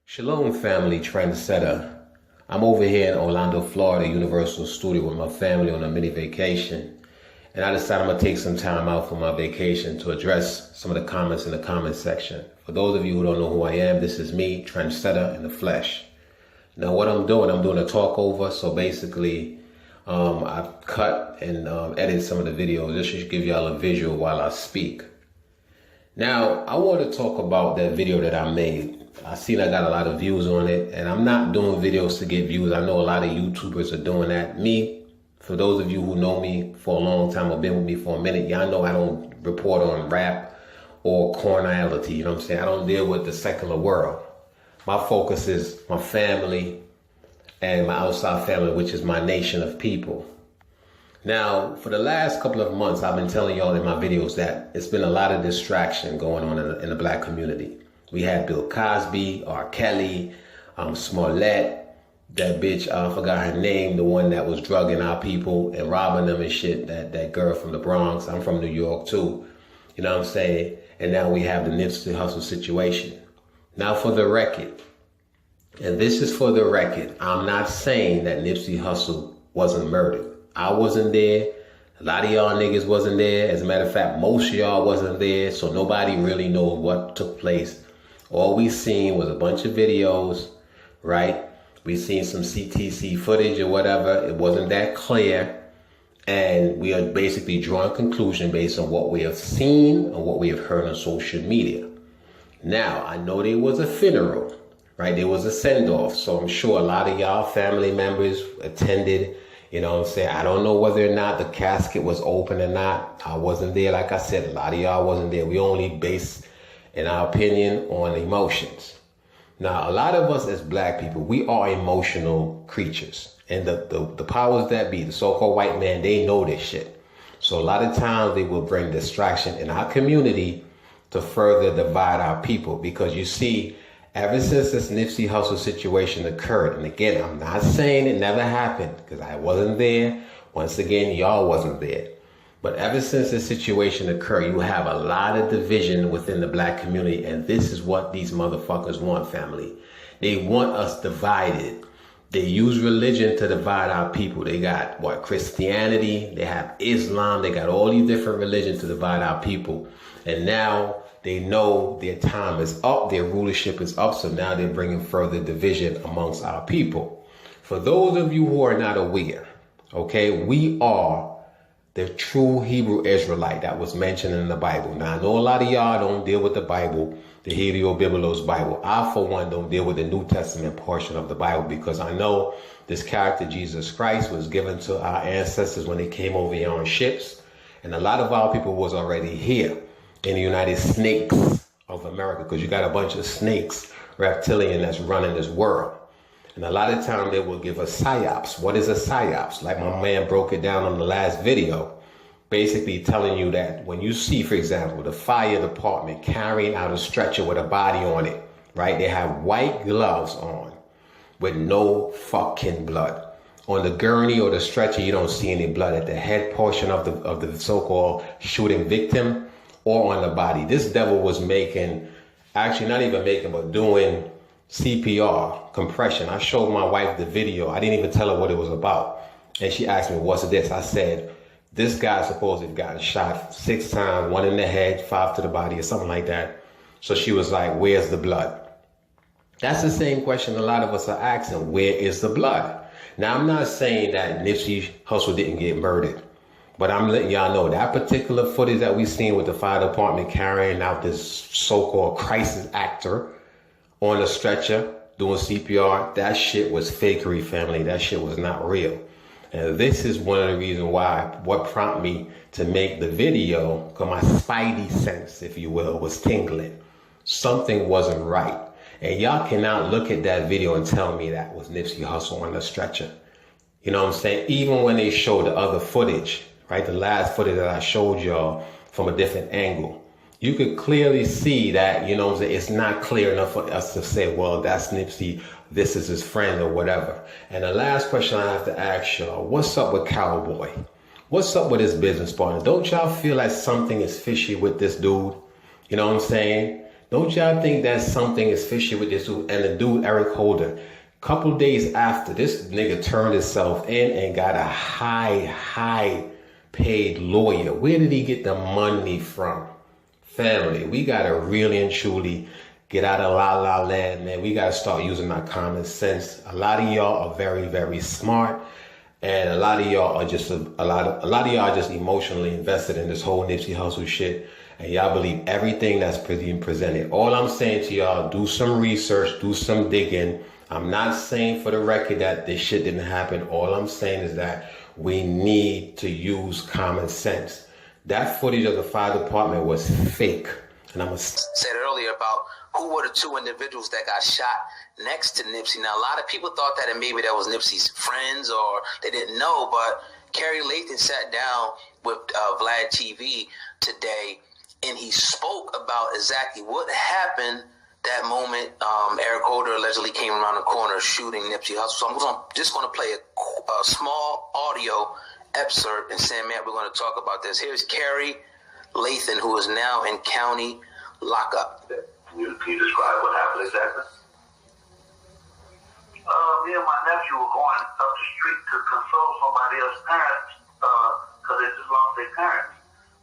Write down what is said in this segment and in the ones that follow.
Shalom family trendsetter. I'm over here in Orlando, Florida, Universal Studio with my family on a mini vacation. And I decided I'm going to take some time out for my vacation to address some of the comments in the comment section. For those of you who don't know who I am, this is me, trendsetter in the flesh. Now what I'm doing a talk over. So basically, I've cut and edited some of the videos. This should give y'all a visual while I speak. Now, I want to talk about that video that I made. I seen I got a lot of views on it, and I'm not doing videos to get views. I know a lot of YouTubers are doing that. Me, for those of you who know me for a long time or been with me for a minute, y'all know I don't report on rap or carnality, you know what I'm saying? I don't deal with the secular world. My focus is my family and my outside family, which is my nation of people. Now, for the last couple of months, I've been telling y'all in my videos that it's been a lot of distraction going on in the black community. We had Bill Cosby, R. Kelly, Smollett, that bitch, I forgot her name, the one that was drugging our people and robbing them and shit, that girl from the Bronx. I'm from New York too, you know what I'm saying? And now we have the Nipsey Hussle situation. Now for the record, and this is for the record, I'm not saying that Nipsey Hussle wasn't murdered. I wasn't there. A lot of y'all niggas wasn't there. As a matter of fact, most of y'all wasn't there. So nobody really knows what took place. All we seen was a bunch of videos, right? We seen some CTC footage or whatever. It wasn't that clear. And we are basically drawing conclusion based on what we have seen and what we have heard on social media. Now, I know there was a funeral, right? There was a send-off. So I'm sure a lot of y'all family members attended. You know what I'm saying? I don't know whether or not the casket was open or not. I wasn't there. Like I said, a lot of y'all wasn't there. We only base, in our opinion, on emotions. Now, a lot of us as black people, we are emotional creatures. And the powers that be, the so-called white man, they know this shit. So a lot of times they will bring distraction in our community to further divide our people. Because you see, ever since this Nipsey Hussle situation occurred, and again, I'm not saying it never happened because I wasn't there. Once again, y'all wasn't there. But ever since this situation occurred, you have a lot of division within the black community. And this is what these motherfuckers want, family. They want us divided. They use religion to divide our people. They got, Christianity, they have Islam, they got all these different religions to divide our people. And now they know their time is up, their rulership is up, so now they're bringing further division amongst our people. For those of you who are not aware, okay, we are the true Hebrew Israelite that was mentioned in the Bible. Now, I know a lot of y'all don't deal with the Bible, the Helio-Biblos Bible. I, for one, don't deal with the New Testament portion of the Bible because I know this character, Jesus Christ, was given to our ancestors when they came over here on ships. And a lot of our people was already here in the United Snakes of America, because you got a bunch of snakes, reptilian, that's running this world. And a lot of time they will give us psyops. What is a psyops? Like my man broke it down on the last video, basically telling you that when you see, for example, the fire department carrying out a stretcher with a body on it, right? They have white gloves on with no fucking blood. On the gurney or the stretcher, you don't see any blood at the head portion of the so-called shooting victim or on the body. This devil was making, actually not even making, but doing CPR, compression. I showed my wife the video. I didn't even tell her what it was about. And she asked me, what's this? I said, this guy supposedly gotten shot 6 times, 1 in the head, 5 to the body or something like that. So she was like, where's the blood? That's the same question a lot of us are asking. Where is the blood? Now, I'm not saying that Nipsey Hussle didn't get murdered, but I'm letting y'all know that particular footage that we seen with the fire department carrying out this so-called crisis actor on a stretcher doing CPR, that shit was fakery, family. That shit was not real. And this is one of the reasons why, what prompted me to make the video, because my spidey sense, if you will, was tingling. Something wasn't right. And y'all cannot look at that video and tell me that was Nipsey Hussle on the stretcher. You know what I'm saying? Even when they showed the other footage, right? The last footage that I showed y'all from a different angle, you could clearly see that, you know what I'm saying, it's not clear enough for us to say, well, that's Nipsey, this is his friend or whatever. And the last question I have to ask y'all, what's up with Cowboy? What's up with his business partner? Don't y'all feel like something is fishy with this dude? You know what I'm saying? Don't y'all think that something is fishy with this dude? And the dude, Eric Holder, couple days after, this nigga turned himself in and got a high paid lawyer. Where did he get the money from? Family, we gotta really and truly get out of la la land, man. We gotta start using our common sense. A lot of y'all are very, very smart, and a lot of y'all are just a lot of y'all are just emotionally invested in this whole Nipsey Hussle shit, and y'all believe everything that's being presented. All I'm saying to y'all, do some research, do some digging. I'm not saying for the record that this shit didn't happen. All I'm saying is that we need to use common sense. That footage of the fire department was fake. And I'm said earlier about who were the two individuals that got shot next to Nipsey. Now, a lot of people thought that maybe that was Nipsey's friends or they didn't know, but Kerry Lathan sat down with Vlad TV today and he spoke about exactly what happened that moment. Eric Holder allegedly came around the corner shooting Nipsey Hussle. So I'm just going to play a small audio excerpt, and Sam, man, we're going to talk about this. Here's Kerry Lathan, who is now in county lockup. Can you describe what happened exactly? Me and my nephew were going up the street to console somebody else's parents because they just lost their parents.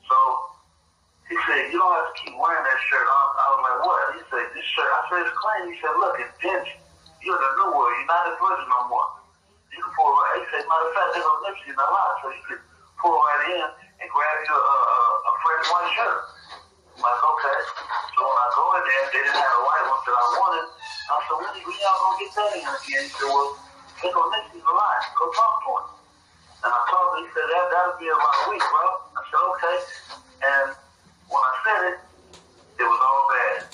So he said, you don't have to keep wearing that shirt. I was like, what? He said, this shirt. I said, it's clean. He said, look, it's dingy. You're in the new world. You're not in prison no more. You can pull right. He said, matter of fact, there's no Nipsey in the lot, so you can pull right in and grab you a fresh white shirt. I'm like, okay. So when I go in there, they didn't have the white ones that I wanted. I said, when y'all gonna get that in again? He said, well, there's no Nipsey in the lot. Go talk to him. And I told him, he said, that'll be about a week, bro. I said, okay. And when I said it, it was all bad.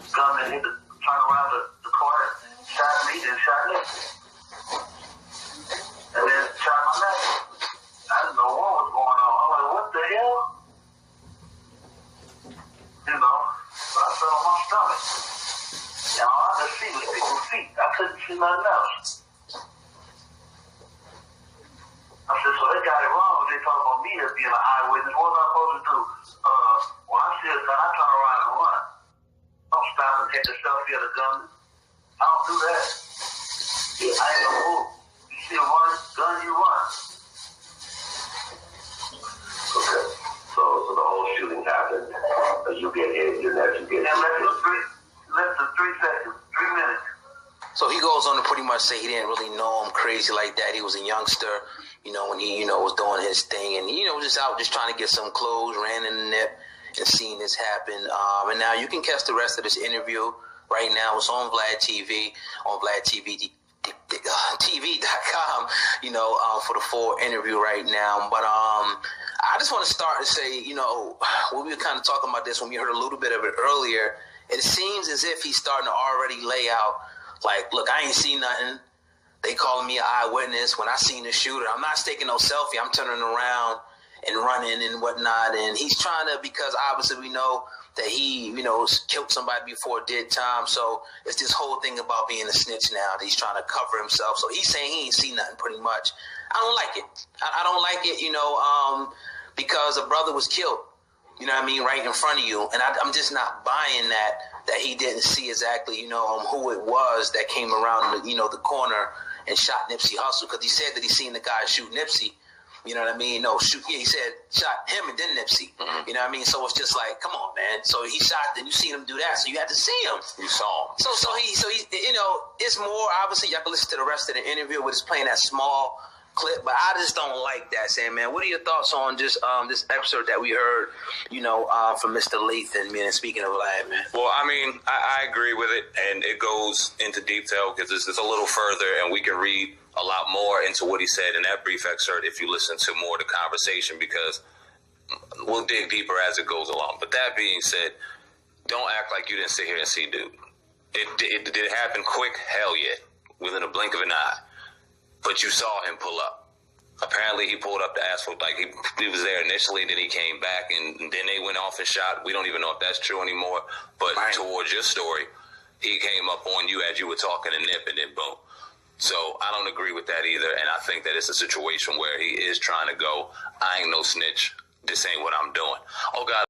Gunman hit the turn around the car, shot me, then shot me. And then shot my neck. I didn't know what was going on. I'm like, what the hell? You know, so I fell on my stomach. And all I could see was people's feet. I couldn't see nothing else. I said, so they got it wrong. They talk about me as being an eyewitness. What was I supposed to do? When I see a gun, I turn around and run. Don't stop and take a selfie of the gun. I don't do that. I ain't gonna move. You see a gun, you run. Okay. So the whole shooting happened. You get hit, your nephew gets hit. Less than 3 seconds, 3 minutes. So he goes on to pretty much say he didn't really know him crazy like that. He was a youngster, when he, was doing his thing. And, just out just trying to get some clothes, ran in the Nip and seeing this happen. And now you can catch the rest of this interview right now. It's on Vlad TV, on TV.com, for the full interview right now. But I just want to start and say, when we were kind of talking about this, when we heard a little bit of it earlier, it seems as if he's starting to already lay out, like, look, I ain't seen nothing. They calling me an eyewitness. When I seen the shooter, I'm not taking no selfie. I'm turning around and running and whatnot. And he's trying to, because obviously we know that he, killed somebody before did time. So it's this whole thing about being a snitch now that he's trying to cover himself. So he's saying he ain't seen nothing pretty much. I don't like it. I don't like it, because a brother was killed, right in front of you. And I'm just not buying that he didn't see exactly, who it was that came around, the corner and shot Nipsey Hussle. Because he said that he seen the guy shoot Nipsey. You know what I mean? No, shoot. Yeah, he said shot him and then Nipsey. Mm-hmm. You know what I mean? So it's just like, come on, man. So he shot, then you seen him do that, so you had to see him. You saw him. So he, it's more obviously. Y'all can listen to the rest of the interview where it's playing that small clip, but I just don't like that, Sam, man. What are your thoughts on just this excerpt that we heard, from Mr. Lathan, man, speaking of Vlad, man? Well, I mean, I agree with it, and it goes into detail because it's a little further, and we can read a lot more into what he said in that brief excerpt if you listen to more of the conversation, because we'll dig deeper as it goes along. But that being said, don't act like you didn't sit here and see dude. It did happen quick, hell yeah, within a blink of an eye. But you saw him pull up. Apparently he pulled up the asphalt, like he was there initially, then he came back, and then they went off and shot. We don't even know if that's true anymore. But right. Towards your story, he came up on you as you were talking to Nip, and then boom. So I don't agree with that either, and I think that it's a situation where he is trying to go, I ain't no snitch, this ain't what I'm doing. Oh, God.